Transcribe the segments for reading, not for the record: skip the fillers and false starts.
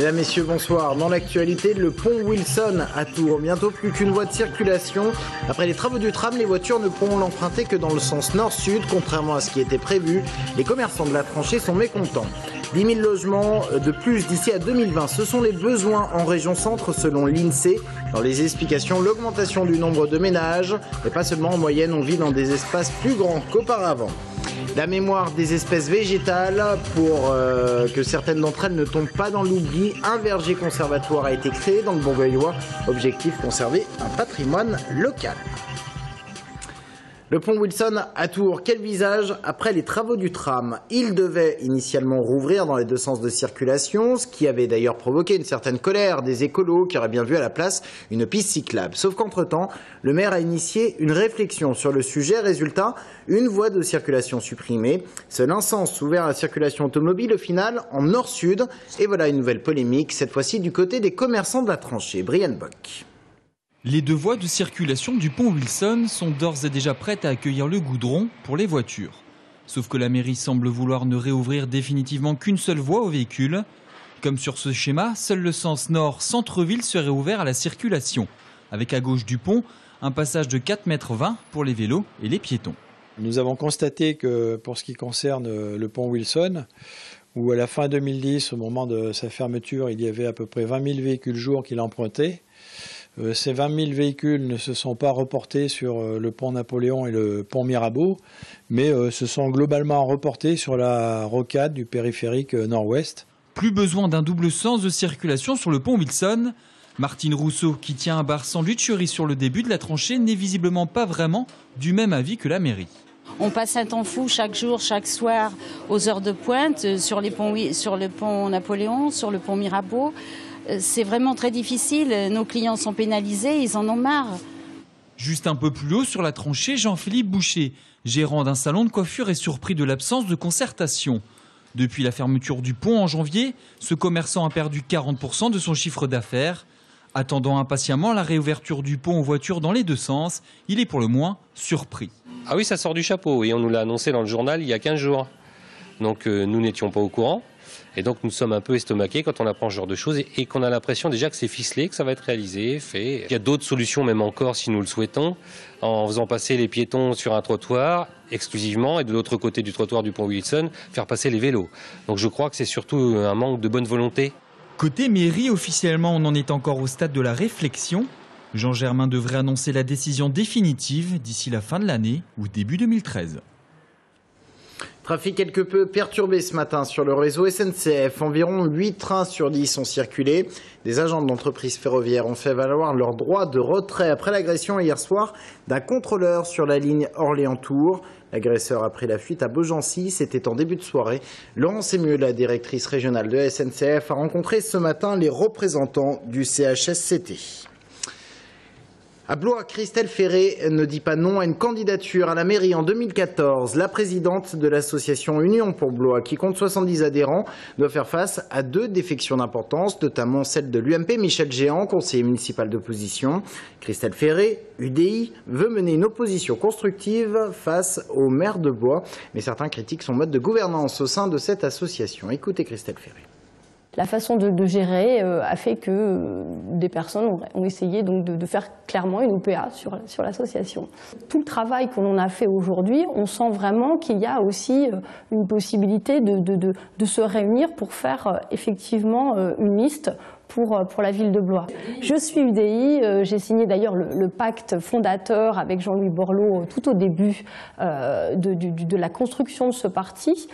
Mesdames, Messieurs, bonsoir. Dans l'actualité, le pont Wilson à Tours. Bientôt plus qu'une voie de circulation. Après les travaux du tram, les voitures ne pourront l'emprunter que dans le sens nord-sud. Contrairement à ce qui était prévu, les commerçants de la tranchée sont mécontents. 10 000 logements de plus d'ici à 2020. Ce sont les besoins en région centre selon l'INSEE. Dans les explications, l'augmentation du nombre de ménages. Et pas seulement en moyenne, on vit dans des espaces plus grands qu'auparavant. La mémoire des espèces végétales, pour que certaines d'entre elles ne tombent pas dans l'oubli, un verger conservatoire a été créé dans le Bourgueillois. Objectif, conserver un patrimoine local. Le pont Wilson à Tours, quel visage après les travaux du tram? Il devait initialement rouvrir dans les deux sens de circulation, ce qui avait d'ailleurs provoqué une certaine colère des écolos qui auraient bien vu à la place une piste cyclable. Sauf qu'entre-temps, le maire a initié une réflexion sur le sujet. Résultat, une voie de circulation supprimée. Seul un sens ouvert à la circulation automobile au final en nord-sud. Et voilà une nouvelle polémique, cette fois-ci du côté des commerçants de la tranchée. Brian Bock. Les deux voies de circulation du pont Wilson sont d'ores et déjà prêtes à accueillir le goudron pour les voitures. Sauf que la mairie semble vouloir ne réouvrir définitivement qu'une seule voie aux véhicules. Comme sur ce schéma, seul le sens nord centre-ville serait ouvert à la circulation, avec à gauche du pont un passage de 4,20 m pour les vélos et les piétons. Nous avons constaté que pour ce qui concerne le pont Wilson, où à la fin 2010, au moment de sa fermeture, il y avait à peu près 20 000 véhicules jour qui l'empruntaient. Ces 20 000 véhicules ne se sont pas reportés sur le pont Napoléon et le pont Mirabeau, mais se sont globalement reportés sur la rocade du périphérique nord-ouest. Plus besoin d'un double sens de circulation sur le pont Wilson. Martine Rousseau, qui tient un bar sandwicherie sur le début de la tranchée, n'est visiblement pas vraiment du même avis que la mairie. On passe un temps fou chaque jour, chaque soir, aux heures de pointe, sur le pont Napoléon, sur le pont Mirabeau. C'est vraiment très difficile, nos clients sont pénalisés, ils en ont marre. Juste un peu plus haut sur la tranchée, Jean-Philippe Boucher, gérant d'un salon de coiffure, est surpris de l'absence de concertation. Depuis la fermeture du pont en janvier, ce commerçant a perdu 40% de son chiffre d'affaires. Attendant impatiemment la réouverture du pont aux voitures dans les deux sens, il est pour le moins surpris. Ah oui, ça sort du chapeau et on nous l'a annoncé dans le journal il y a 15 jours. Donc nous n'étions pas au courant. Et donc nous sommes un peu estomaqués quand on apprend ce genre de choses et qu'on a l'impression déjà que c'est ficelé, que ça va être réalisé, fait. Il y a d'autres solutions même encore si nous le souhaitons, en faisant passer les piétons sur un trottoir exclusivement et de l'autre côté du trottoir du pont Wilson, faire passer les vélos. Donc je crois que c'est surtout un manque de bonne volonté. Côté mairie, officiellement on en est encore au stade de la réflexion. Jean Germain devrait annoncer la décision définitive d'ici la fin de l'année ou début 2013. Trafic quelque peu perturbé ce matin sur le réseau SNCF. Environ 8 trains sur 10 ont circulé. Des agents de l'entreprise ferroviaire ont fait valoir leur droit de retrait après l'agression hier soir d'un contrôleur sur la ligne Orléans-Tours. L'agresseur a pris la fuite à Beaugency. C'était en début de soirée. Laurence Sémieux, la directrice régionale de SNCF, a rencontré ce matin les représentants du CHSCT. À Blois, Christelle Ferré ne dit pas non à une candidature à la mairie en 2014. La présidente de l'association Union pour Blois, qui compte 70 adhérents, doit faire face à 2 défections d'importance, notamment celle de l'UMP Michel Géant, conseiller municipal d'opposition. Christelle Ferré, UDI, veut mener une opposition constructive face au maire de Blois, mais certains critiquent son mode de gouvernance au sein de cette association. Écoutez Christelle Ferré. La façon de gérer a fait que des personnes ont essayé donc de faire clairement une OPA sur l'association. Tout le travail que l'on a fait aujourd'hui, on sent vraiment qu'il y a aussi une possibilité de se réunir pour faire effectivement une liste pour la ville de Blois. Je suis UDI, j'ai signé d'ailleurs le pacte fondateur avec Jean-Louis Borloo tout au début de la construction de ce parti.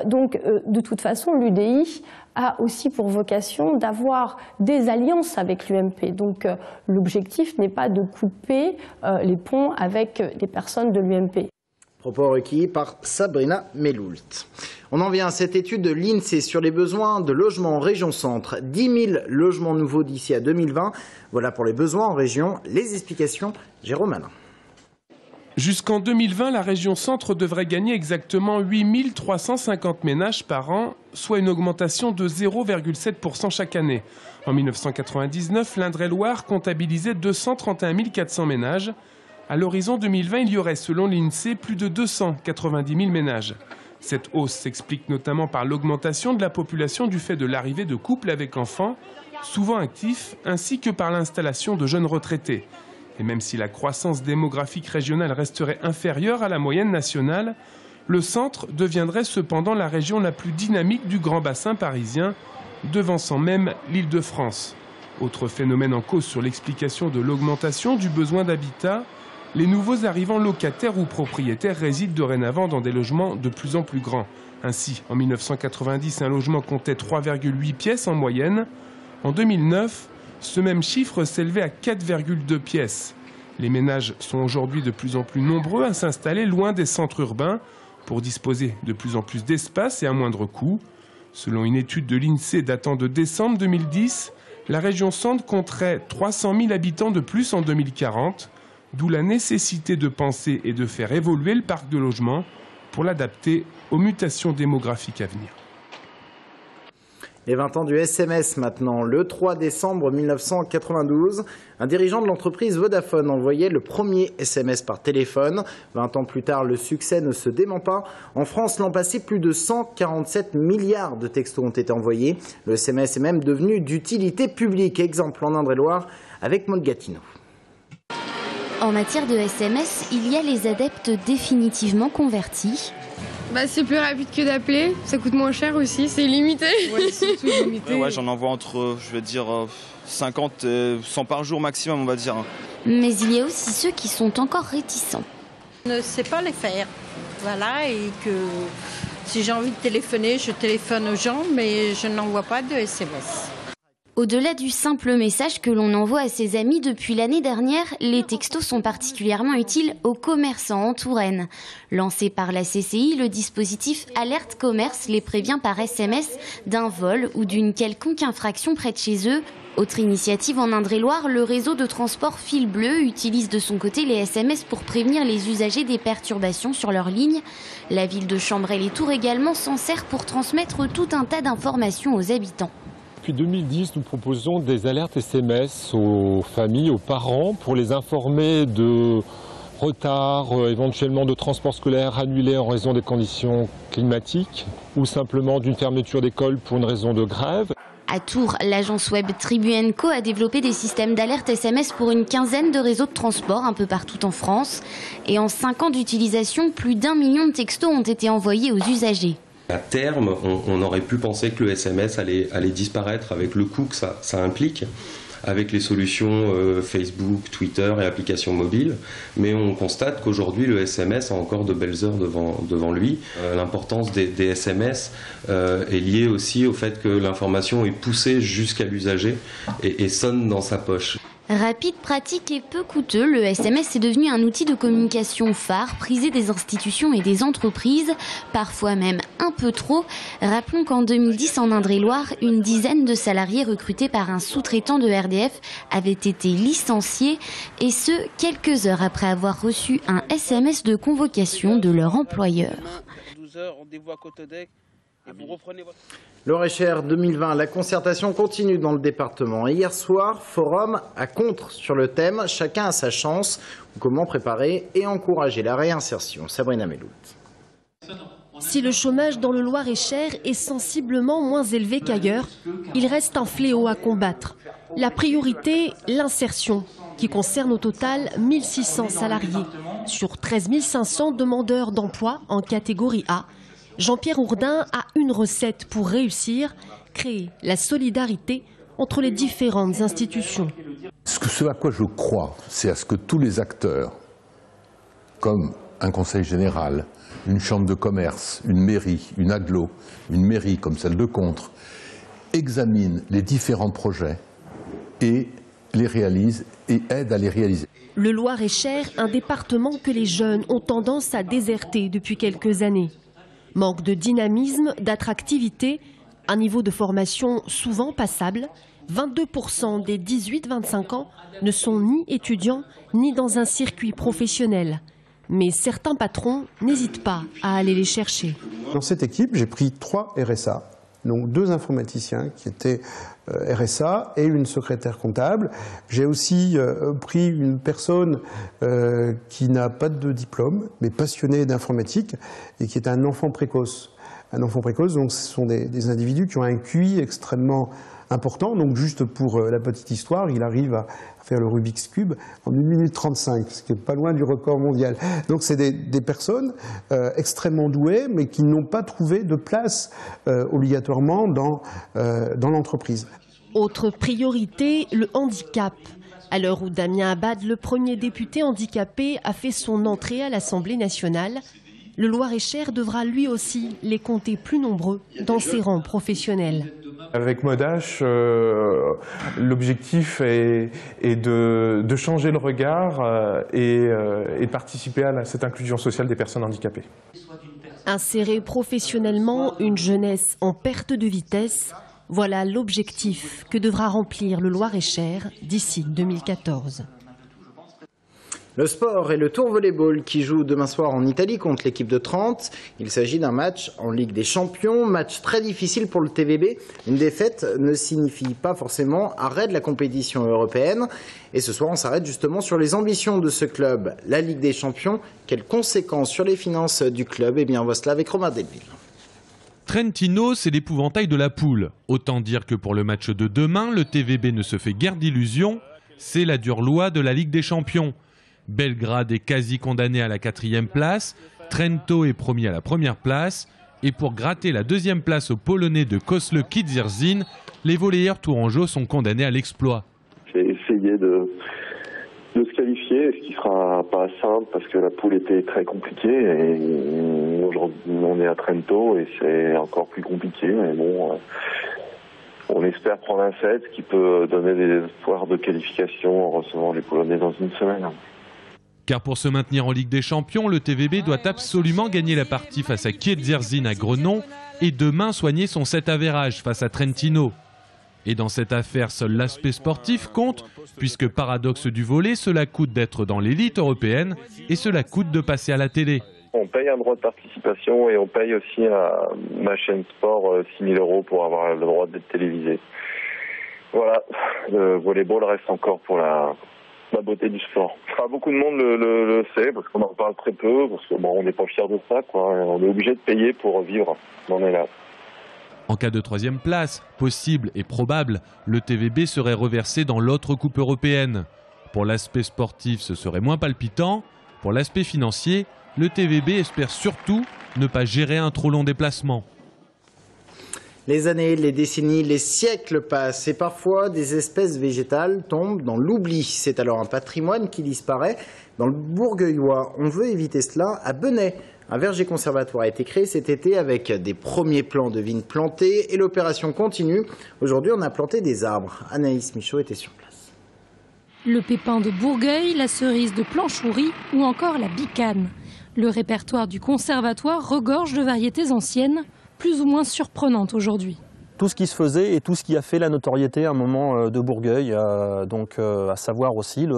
Donc de toute façon, l'UDI a aussi pour vocation d'avoir des alliances avec l'UMP. Donc l'objectif n'est pas de couper les ponts avec des personnes de l'UMP. Propos recueillis par Sabrina Meloult. On en vient à cette étude de l'INSEE sur les besoins de logements en région centre. 10 000 logements nouveaux d'ici à 2020. Voilà pour les besoins en région. Les explications, Jérôme Alain. Jusqu'en 2020, la région centre devrait gagner exactement 8 350 ménages par an, soit une augmentation de 0,7% chaque année. En 1999, l'Indre-et-Loire comptabilisait 231 400 ménages. À l'horizon 2020, il y aurait, selon l'INSEE, plus de 290 000 ménages. Cette hausse s'explique notamment par l'augmentation de la population du fait de l'arrivée de couples avec enfants, souvent actifs, ainsi que par l'installation de jeunes retraités. Et même si la croissance démographique régionale resterait inférieure à la moyenne nationale, le centre deviendrait cependant la région la plus dynamique du grand bassin parisien, devançant même l'Île-de-France. Autre phénomène en cause sur l'explication de l'augmentation du besoin d'habitat, les nouveaux arrivants locataires ou propriétaires résident dorénavant dans des logements de plus en plus grands. Ainsi, en 1990, un logement comptait 3,8 pièces en moyenne. En 2009, ce même chiffre s'élevait à 4,2 pièces. Les ménages sont aujourd'hui de plus en plus nombreux à s'installer loin des centres urbains pour disposer de plus en plus d'espace et à moindre coût. Selon une étude de l'INSEE datant de décembre 2010, la région Centre compterait 300 000 habitants de plus en 2040, d'où la nécessité de penser et de faire évoluer le parc de logement pour l'adapter aux mutations démographiques à venir. Les 20 ans du SMS maintenant. Le 3 décembre 1992, un dirigeant de l'entreprise Vodafone envoyait le premier SMS par téléphone. 20 ans plus tard, le succès ne se dément pas. En France, l'an passé, plus de 147 milliards de textos ont été envoyés. Le SMS est même devenu d'utilité publique. Exemple en Indre-et-Loire avec Maud Gatineau. En matière de SMS, il y a les adeptes définitivement convertis. C'est plus rapide que d'appeler, ça coûte moins cher aussi, c'est illimité. Ouais, c'est tout limité. Ouais, j'en envoie entre, 50 et 100 par jour maximum, on va dire. Mais il y a aussi ceux qui sont encore réticents. Je ne sais pas les faire, voilà, et que si j'ai envie de téléphoner, je téléphone aux gens, mais je n'envoie pas de SMS. Au-delà du simple message que l'on envoie à ses amis depuis l'année dernière, les textos sont particulièrement utiles aux commerçants en Touraine. Lancé par la CCI, le dispositif Alerte Commerce les prévient par SMS d'un vol ou d'une quelconque infraction près de chez eux. Autre initiative en Indre-et-Loire, le réseau de transport Fil Bleu utilise de son côté les SMS pour prévenir les usagers des perturbations sur leur ligne. La ville de Chambray-les-Tours également s'en sert pour transmettre tout un tas d'informations aux habitants. Depuis 2010, nous proposons des alertes SMS aux familles, aux parents, pour les informer de retard, éventuellement de transport scolaire annulé en raison des conditions climatiques, ou simplement d'une fermeture d'école pour une raison de grève. À Tours, l'agence web Tribu & Co a développé des systèmes d'alerte SMS pour une quinzaine de réseaux de transport un peu partout en France. Et en 5 ans d'utilisation, plus d'1 million de textos ont été envoyés aux usagers. À terme, on aurait pu penser que le SMS allait disparaître avec le coût que ça implique, avec les solutions Facebook, Twitter et applications mobiles. Mais on constate qu'aujourd'hui, le SMS a encore de belles heures devant lui. L'importance des SMS est liée aussi au fait que l'information est poussée jusqu'à l'usager et sonne dans sa poche. Rapide, pratique et peu coûteux, le SMS est devenu un outil de communication phare, prisé des institutions et des entreprises, parfois même un peu trop. Rappelons qu'en 2010, en Indre-et-Loire, une dizaine de salariés recrutés par un sous-traitant de RDF avaient été licenciés, et ce, quelques heures après avoir reçu un SMS de convocation de leur employeur. Loir-et-Cher 2020, la concertation continue dans le département. Hier soir, forum à Contre sur le thème « Chacun a sa chance ». Comment préparer et encourager la réinsertion. Sabrina Melout. Si le chômage dans le Loir-et-Cher est sensiblement moins élevé qu'ailleurs, il reste un fléau à combattre. La priorité, l'insertion, qui concerne au total 1600 salariés. Sur 13 500 demandeurs d'emploi en catégorie A, Jean-Pierre Ourdin a une recette pour réussir, créer la solidarité entre les différentes institutions. Ce à quoi je crois, c'est à ce que tous les acteurs, comme un conseil général, une chambre de commerce, une mairie, une agglo, une mairie comme celle de Contre, examinent les différents projets et les réalisent et aident à les réaliser. Le Loir-et-Cher, un département que les jeunes ont tendance à déserter depuis quelques années. Manque de dynamisme, d'attractivité, un niveau de formation souvent passable. 22% des 18-25 ans ne sont ni étudiants ni dans un circuit professionnel. Mais certains patrons n'hésitent pas à aller les chercher. Dans cette équipe, j'ai pris 3 RSA donc 2 informaticiens qui étaient RSA et une secrétaire comptable. J'ai aussi pris une personne qui n'a pas de diplôme, mais passionnée d'informatique, et qui est un enfant précoce. Un enfant précoce, donc ce sont des individus qui ont un QI extrêmement important. Donc juste pour la petite histoire, il arrive à faire le Rubik's Cube en 1 minute 35, ce qui n'est pas loin du record mondial. Donc c'est des personnes extrêmement douées, mais qui n'ont pas trouvé de place obligatoirement dans l'entreprise. Autre priorité, le handicap. À l'heure où Damien Abad, le premier député handicapé, a fait son entrée à l'Assemblée nationale, le Loir-et-Cher devra lui aussi les compter plus nombreux dans ses rangs professionnels. Avec Modash, l'objectif est de changer le regard et de participer à cette inclusion sociale des personnes handicapées. Insérer professionnellement une jeunesse en perte de vitesse, voilà l'objectif que devra remplir le Loir-et-Cher d'ici 2014. Le sport et le Tour Volleyball qui joue demain soir en Italie contre l'équipe de Trente. Il s'agit d'un match en Ligue des Champions, match très difficile pour le TVB. Une défaite ne signifie pas forcément arrêt de la compétition européenne. Et ce soir, on s'arrête justement sur les ambitions de ce club. La Ligue des Champions, quelles conséquences sur les finances du club? Eh bien, on voit cela avec Romain Delville. Trentino, c'est l'épouvantail de la poule. Autant dire que pour le match de demain, le TVB ne se fait guère d'illusions. C'est la dure loi de la Ligue des Champions. Belgrade est quasi condamné à la 4e place, Trento est promis à la 1re place, et pour gratter la 2e place aux Polonais de Kosle Kizierzyn, les volleyeurs tourangeaux sont condamnés à l'exploit. J'ai essayé de se qualifier, ce qui sera pas simple parce que la poule était très compliquée, et aujourd'hui on est à Trento et c'est encore plus compliqué, mais bon, on espère prendre un set qui peut donner des espoirs de qualification en recevant les Polonais dans une semaine. Car pour se maintenir en Ligue des Champions, le TVB doit absolument gagner la partie face à Kierzyn à Grenon et demain soigner son 7 average face à Trentino. Et dans cette affaire, seul l'aspect sportif compte, puisque paradoxe du volley, cela coûte d'être dans l'élite européenne et cela coûte de passer à la télé. On paye un droit de participation et on paye aussi à ma chaîne sport 6 000 € pour avoir le droit d'être télévisé. Voilà, le volleyball reste encore pour la beauté du sport. Enfin, beaucoup de monde le sait parce qu'on en parle très peu, parce que on n'est pas fiers de ça, quoi. On est obligé de payer pour vivre. On est là. En cas de 3e place, possible et probable, le TVB serait reversé dans l'autre coupe européenne. Pour l'aspect sportif, ce serait moins palpitant. Pour l'aspect financier, le TVB espère surtout ne pas gérer un trop long déplacement. Les années, les décennies, les siècles passent et parfois des espèces végétales tombent dans l'oubli. C'est alors un patrimoine qui disparaît dans le Bourgueillois. On veut éviter cela à Benay. Un verger conservatoire a été créé cet été avec des premiers plants de vignes plantés et l'opération continue. Aujourd'hui, on a planté des arbres. Anaïs Michaud était sur place. Le pépin de Bourgueil, la cerise de Planchourie ou encore la bicane. Le répertoire du conservatoire regorge de variétés anciennes, plus ou moins surprenantes aujourd'hui. Tout ce qui se faisait et tout ce qui a fait la notoriété à un moment de Bourgueil, à savoir aussi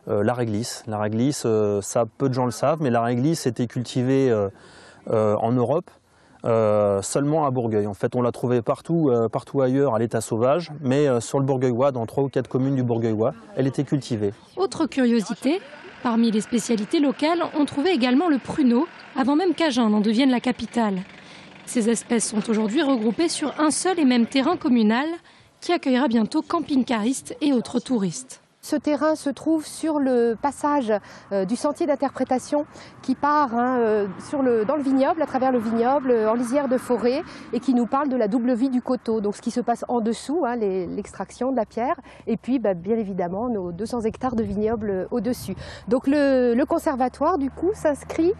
la réglisse. La réglisse, ça peu de gens le savent, mais la réglisse était cultivée en Europe, seulement à Bourgueil. En fait, on la trouvait partout ailleurs à l'état sauvage, mais sur le Bourgueillois, dans 3 ou 4 communes du Bourgueillois, elle était cultivée. Autre curiosité, parmi les spécialités locales, on trouvait également le pruneau, avant même qu'Agen n'en devienne la capitale. Ces espèces sont aujourd'hui regroupées sur un seul et même terrain communal qui accueillera bientôt camping-caristes et autres touristes. Ce terrain se trouve sur le passage du sentier d'interprétation qui part dans le vignoble, à travers le vignoble, en lisière de forêt, et qui nous parle de la double vie du coteau. Donc ce qui se passe en dessous, l'extraction de la pierre, et puis bien évidemment nos 200 hectares de vignoble au-dessus. Donc le conservatoire du coup s'inscrit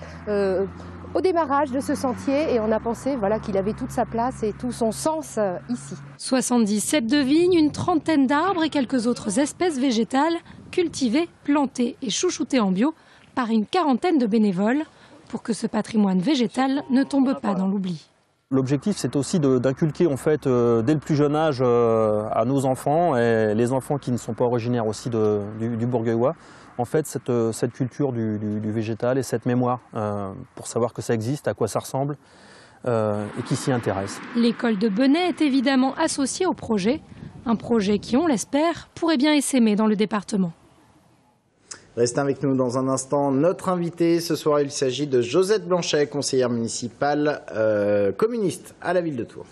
au démarrage de ce sentier et on a pensé qu'il avait toute sa place et tout son sens ici. 77 de vignes, une trentaine d'arbres et quelques autres espèces végétales cultivées, plantées et chouchoutées en bio par une quarantaine de bénévoles pour que ce patrimoine végétal ne tombe pas dans l'oubli. L'objectif, c'est aussi d'inculquer en fait dès le plus jeune âge à nos enfants et les enfants qui ne sont pas originaires aussi du Bourgueillois, en fait cette culture du végétal et cette mémoire pour savoir que ça existe, à quoi ça ressemble, et qui s'y intéressent. L'école de Benay est évidemment associée au projet, un projet qui, on l'espère, pourrait bien essaimer dans le département. Restez avec nous dans un instant. Notre invité ce soir, il s'agit de Josette Blanchet, conseillère municipale communiste à la ville de Tours.